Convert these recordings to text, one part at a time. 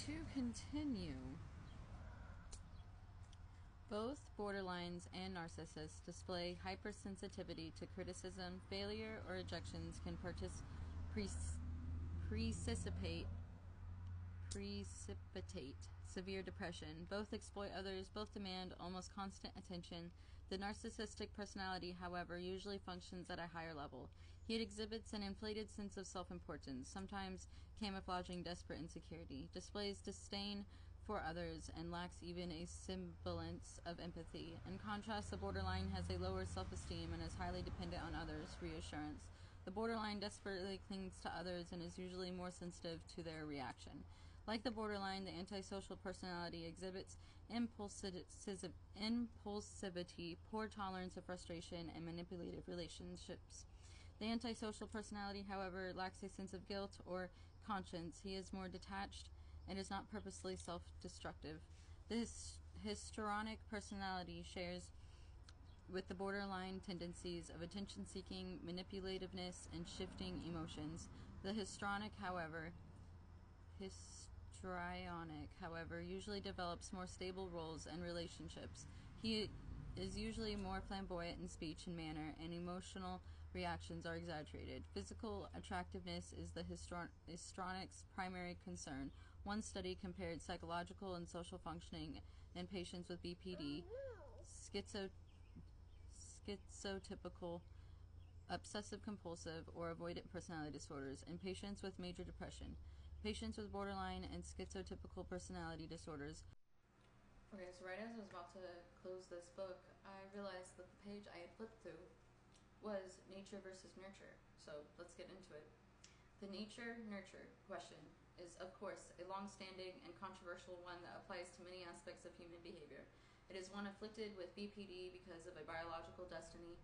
to continue, both borderlines and narcissists display hypersensitivity to criticism. Failure or rejections can precipitate severe depression. Both exploit others, both demand almost constant attention. The narcissistic personality, however, usually functions at a higher level. He exhibits an inflated sense of self-importance, sometimes camouflaging desperate insecurity, displays disdain for others, and lacks even a semblance of empathy. In contrast, the borderline has a lower self-esteem and is highly dependent on others' reassurance. The borderline desperately clings to others and is usually more sensitive to their reaction. Like the borderline, the antisocial personality exhibits impulsivity, poor tolerance of frustration, and manipulative relationships. The antisocial personality, however, lacks a sense of guilt or conscience. He is more detached and is not purposely self-destructive. The histrionic personality shares with the borderline tendencies of attention-seeking, manipulativeness, and shifting emotions. The histrionic, however, usually develops more stable roles and relationships. He is usually more flamboyant in speech and manner, and emotional reactions are exaggerated. Physical attractiveness is the histrionic's primary concern. One study compared psychological and social functioning in patients with BPD, schizotypical, obsessive-compulsive, or avoidant personality disorders, and patients with major depression. Patients with borderline and schizotypical personality disorders. Okay, so right as I was about to close this book, I realized that the page I had flipped through was nature versus nurture. So let's get into it. The nature-nurture question is, of course, a long-standing and controversial one that applies to many aspects of human behavior. It is one afflicted with BPD because of a biological destiny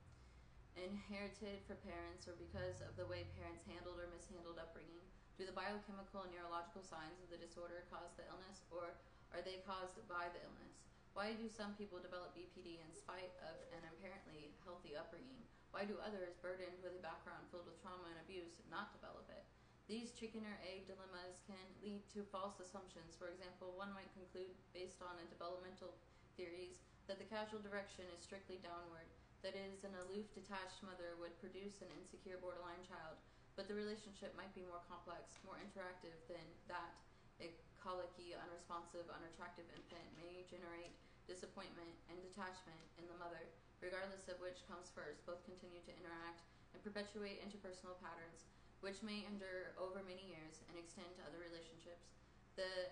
inherited from parents, or because of the way parents handled or mishandled upbringing. Do the biochemical and neurological signs of the disorder cause the illness, or are they caused by the illness? Why do some people develop BPD in spite of an apparently healthy upbringing? Why do others, burdened with a background filled with trauma and abuse, not develop it? These chicken or egg dilemmas can lead to false assumptions. For example, one might conclude, based on developmental theories, that the causal direction is strictly downward. That is, an aloof, detached mother would produce an insecure borderline child, but the relationship might be more complex, more interactive than that. A colicky, unresponsive, unattractive infant may generate disappointment and detachment in the mother. Regardless of which comes first, both continue to interact and perpetuate interpersonal patterns, which may endure over many years and extend to other relationships. The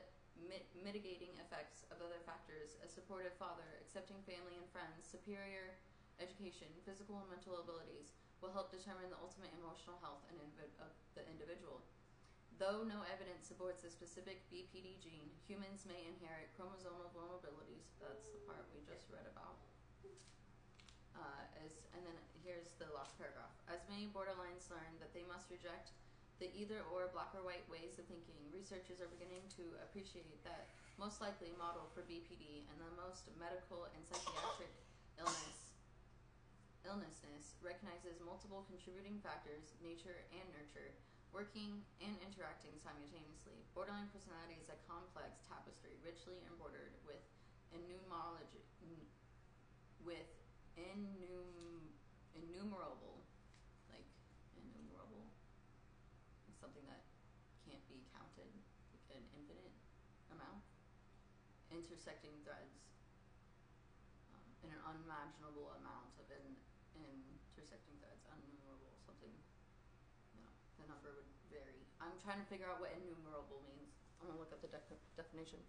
mitigating effects of other factors, a supportive father, accepting family and friends, superior education, physical and mental abilities, will help determine the ultimate emotional health of the individual. Though no evidence supports a specific BPD gene, humans may inherit chromosomal vulnerabilities. That's the part we just read about. And then here's the last paragraph. As many borderlines learn that they must reject the either or, black or white ways of thinking, researchers are beginning to appreciate that most likely model for BPD and the most medical and psychiatric illnessness recognizes multiple contributing factors, nature and nurture, working and interacting simultaneously. Borderline personality is a complex tapestry, richly embroidered with innumerable, something that can't be counted, like an infinite amount, intersecting threads, in an unimaginable amount of intersecting threads, innumerable, something, the number would vary. I'm trying to figure out what innumerable means. I'm going to look up the definition.